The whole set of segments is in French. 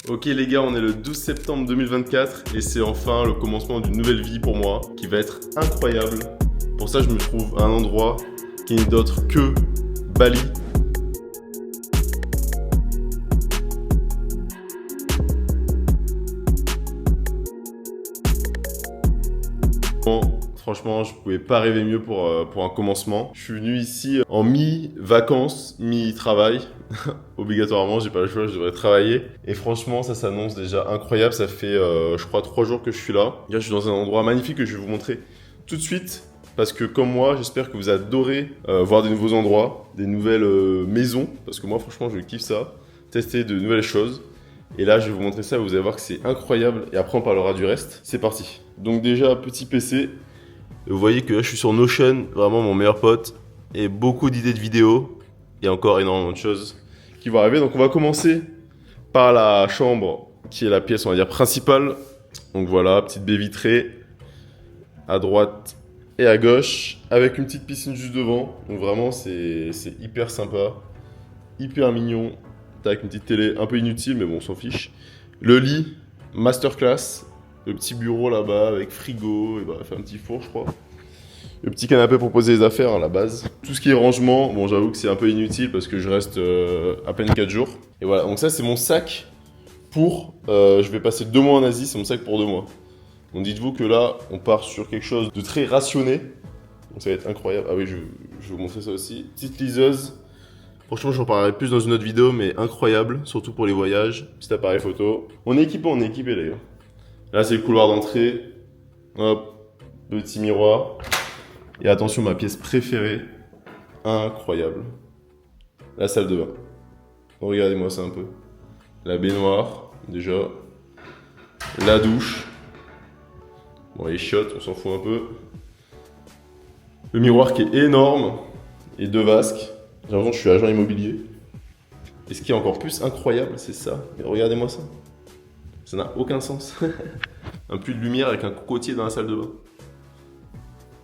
Ok les gars, on est le 12 septembre 2024 et c'est enfin le commencement d'une nouvelle vie pour moi qui va être incroyable. Pour ça, je me trouve à un endroit qui n'est d'autre que Bali. Bon, franchement, je pouvais pas rêver mieux pour un commencement. Je suis venu ici en mi-vacances, mi-travail. Obligatoirement, j'ai pas le choix, je devrais travailler. Et franchement, ça s'annonce déjà incroyable. Ça fait, je crois, 3 jours que je suis là. Là, je suis dans un endroit magnifique que je vais vous montrer tout de suite. Parce que comme moi, j'espère que vous adorez voir des nouveaux endroits, des nouvelles maisons. Parce que moi, franchement, je kiffe ça. Tester de nouvelles choses. Et là, je vais vous montrer ça, vous allez voir que c'est incroyable. Et après, on parlera du reste. C'est parti. Donc déjà, petit PC. Et vous voyez que là, je suis sur Notion, vraiment mon meilleur pote. Et beaucoup d'idées de vidéos. Et encore énormément de choses qui vont arriver. Donc on va commencer par la chambre, qui est la pièce, on va dire, principale. Donc voilà, petite baie vitrée. À droite et à gauche. Avec une petite piscine juste devant. Donc vraiment, c'est hyper sympa. Hyper mignon. Avec une petite télé un peu inutile, mais bon, on s'en fiche. Le lit, masterclass. Le petit bureau là-bas avec frigo, et bah, fait un petit four, je crois. Le petit canapé pour poser les affaires, à la base. Tout ce qui est rangement, bon, j'avoue que c'est un peu inutile parce que je reste à peine 4 jours. Et voilà, donc ça, c'est mon sac pour. Je vais passer 2 mois en Asie, c'est mon sac pour 2 mois. Donc dites-vous que là, on part sur quelque chose de très rationné. Donc ça va être incroyable. Ah oui, je vais vous montrer ça aussi. Petite liseuse. Franchement, j'en parlerai plus dans une autre vidéo, mais incroyable, surtout pour les voyages. Petit appareil photo. On est équipé d'ailleurs. Là, c'est le couloir d'entrée. Hop, petit miroir. Et attention, ma pièce préférée. Incroyable. La salle de bain. Regardez-moi ça un peu. La baignoire, déjà. La douche. Bon, les chiottes, on s'en fout un peu. Le miroir qui est énorme. Et 2 vasques. J'ai l'impression que je suis agent immobilier. Et ce qui est encore plus incroyable, c'est ça. Mais regardez-moi ça. Ça n'a aucun sens. Un puits de lumière avec un cocotier dans la salle de bain.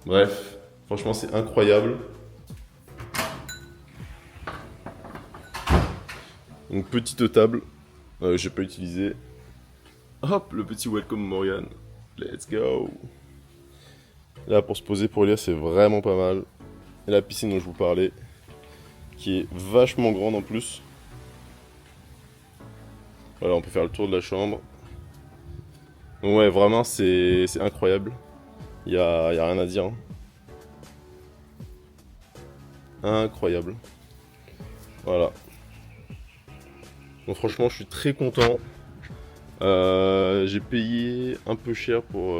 Bref, franchement, c'est incroyable. Donc, petite table. J'ai pas utilisé. Hop, le petit welcome Morgan. Let's go. Là, pour se poser pour lire, c'est vraiment pas mal. Et la piscine dont je vous parlais, qui est vachement grande en plus. Voilà, on peut faire le tour de la chambre. Donc ouais, vraiment, c'est incroyable. Y a rien à dire. Hein. Incroyable. Voilà. Donc franchement, je suis très content. J'ai payé un peu cher pour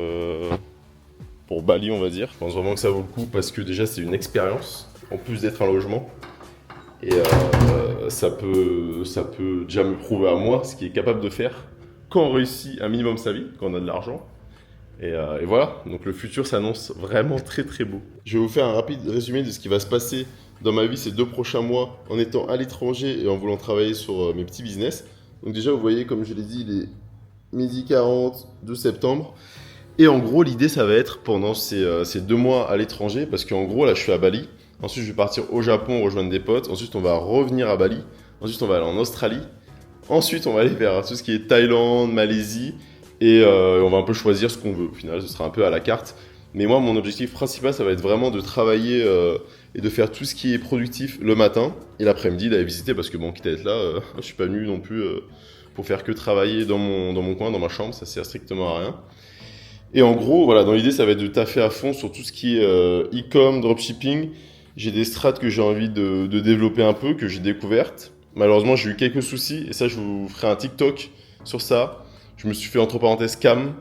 Bali, on va dire. Je pense vraiment que ça vaut le coup parce que déjà, c'est une expérience, en plus d'être un logement. Et ça peut déjà me prouver à moi ce qu'il est capable de faire quand on réussit un minimum sa vie, quand on a de l'argent. Et voilà, donc le futur s'annonce vraiment très très beau. Je vais vous faire un rapide résumé de ce qui va se passer dans ma vie ces 2 prochains mois en étant à l'étranger et en voulant travailler sur mes petits business. Donc déjà, vous voyez, comme je l'ai dit, il est 12h40 de septembre. Et en gros, l'idée, ça va être pendant ces 2 mois à l'étranger, parce qu'en gros, là, je suis à Bali. Ensuite, je vais partir au Japon rejoindre des potes. Ensuite, on va revenir à Bali. Ensuite, on va aller en Australie. Ensuite, on va aller vers tout ce qui est Thaïlande, Malaisie. Et on va un peu choisir ce qu'on veut. Au final, ce sera un peu à la carte. Mais moi, mon objectif principal, ça va être vraiment de travailler et de faire tout ce qui est productif le matin. Et l'après-midi, d'aller visiter. Parce que bon, quitte à être là, je suis pas venu non plus pour faire que travailler dans mon coin, dans ma chambre. Ça sert strictement à rien. Et en gros, voilà, dans l'idée, ça va être de taffer à fond sur tout ce qui est e-com, dropshipping. J'ai des strats que j'ai envie de développer un peu, que j'ai découvertes. Malheureusement, j'ai eu quelques soucis, et ça, je vous ferai un TikTok sur ça. Je me suis fait, entre parenthèses, scam.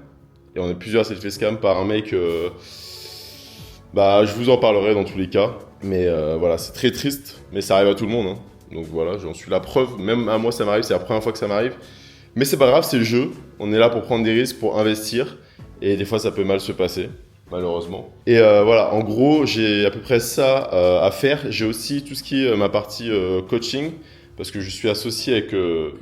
Et on est plusieurs à s'être fait scam par un mec. Bah, je vous en parlerai dans tous les cas. Mais voilà, c'est très triste, mais ça arrive à tout le monde. Hein. Donc voilà, j'en suis la preuve. Même à moi, ça m'arrive, c'est la première fois que ça m'arrive. Mais c'est pas grave, c'est le jeu. On est là pour prendre des risques, pour investir. Et des fois, ça peut mal se passer, malheureusement. Et voilà, en gros, j'ai à peu près ça à faire. J'ai aussi tout ce qui est ma partie coaching, parce que je suis associé avec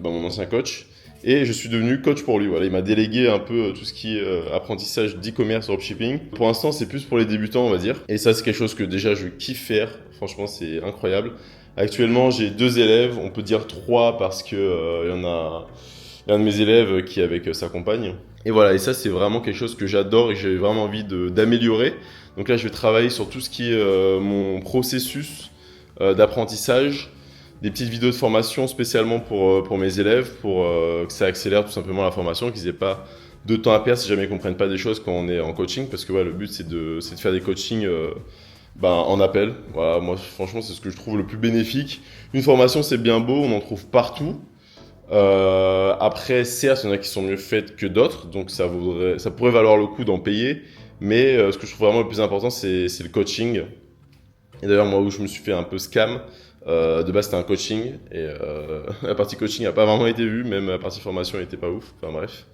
mon ancien coach. Et je suis devenu coach pour lui. Voilà, il m'a délégué un peu tout ce qui est apprentissage d'e-commerce, dropshipping. Pour l'instant, c'est plus pour les débutants, on va dire. Et ça, c'est quelque chose que déjà, je kiffe faire. Franchement, c'est incroyable. Actuellement, j'ai 2 élèves. On peut dire 3 parce que il y Il y a un de mes élèves qui est avec sa compagne. Et voilà, et ça c'est vraiment quelque chose que j'adore et que j'ai vraiment envie d'améliorer. Donc là je vais travailler sur tout ce qui est mon processus d'apprentissage, des petites vidéos de formation spécialement pour mes élèves, pour que ça accélère tout simplement la formation, qu'ils n'aient pas de temps à perdre si jamais ils ne comprennent pas des choses quand on est en coaching, parce que ouais, le but c'est de faire des coachings en appel. Voilà, moi franchement c'est ce que je trouve le plus bénéfique. Une formation c'est bien beau, on en trouve partout. Après, certes, il y en a qui sont mieux faites que d'autres, donc ça pourrait valoir le coup d'en payer. Mais ce que je trouve vraiment le plus important, c'est le coaching. Et d'ailleurs, moi, où je me suis fait un peu scam, de base, c'était un coaching. Et la partie coaching n'a pas vraiment été vue, même la partie formation n'était pas ouf. Enfin bref.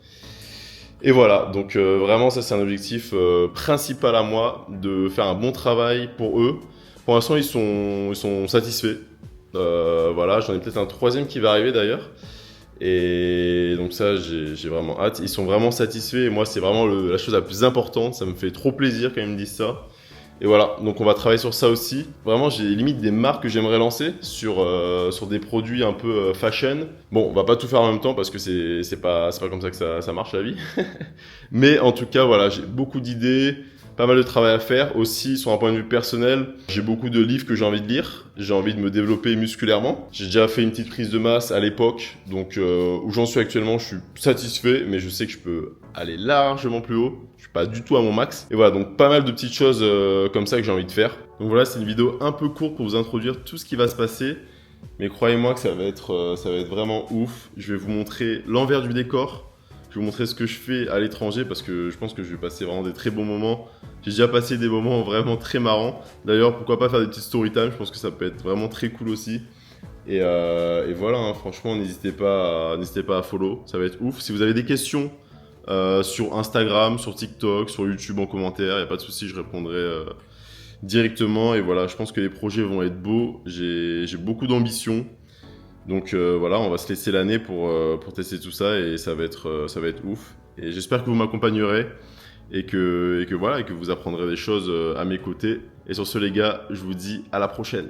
Et voilà, donc vraiment, ça, c'est un objectif principal à moi, de faire un bon travail pour eux. Pour l'instant, ils sont satisfaits. Voilà, j'en ai peut-être un troisième qui va arriver d'ailleurs. Et donc ça, j'ai vraiment hâte. Ils sont vraiment satisfaits et moi, c'est vraiment la chose la plus importante. Ça me fait trop plaisir quand ils me disent ça. Et voilà, donc on va travailler sur ça aussi. Vraiment, j'ai limite des marques que j'aimerais lancer sur des produits un peu fashion. Bon, on va pas tout faire en même temps parce que c'est pas comme ça que ça marche la vie. Mais en tout cas, voilà, j'ai beaucoup d'idées. Pas mal de travail à faire aussi sur un point de vue personnel. J'ai beaucoup de livres que j'ai envie de lire. J'ai envie de me développer musculairement. J'ai déjà fait une petite prise de masse à l'époque. Donc où j'en suis actuellement, je suis satisfait. Mais je sais que je peux aller largement plus haut. Je suis pas du tout à mon max. Et voilà, donc pas mal de petites choses comme ça que j'ai envie de faire. Donc voilà, c'est une vidéo un peu courte pour vous introduire tout ce qui va se passer. Mais croyez-moi que ça va être vraiment ouf. Je vais vous montrer l'envers du décor. Je vais vous montrer ce que je fais à l'étranger parce que je pense que je vais passer vraiment des très bons moments. J'ai déjà passé des moments vraiment très marrants. D'ailleurs, pourquoi pas faire des petites story time, je pense que ça peut être vraiment très cool aussi. Et voilà, hein, franchement, n'hésitez pas à follow, ça va être ouf. Si vous avez des questions sur Instagram, sur TikTok, sur YouTube en commentaire, il n'y a pas de souci, je répondrai directement. Et voilà, je pense que les projets vont être beaux. J'ai beaucoup d'ambition. Donc voilà, on va se laisser l'année pour tester tout ça et ça va être ouf. Et j'espère que vous m'accompagnerez et que vous apprendrez des choses à mes côtés. Et sur ce les gars, je vous dis à la prochaine.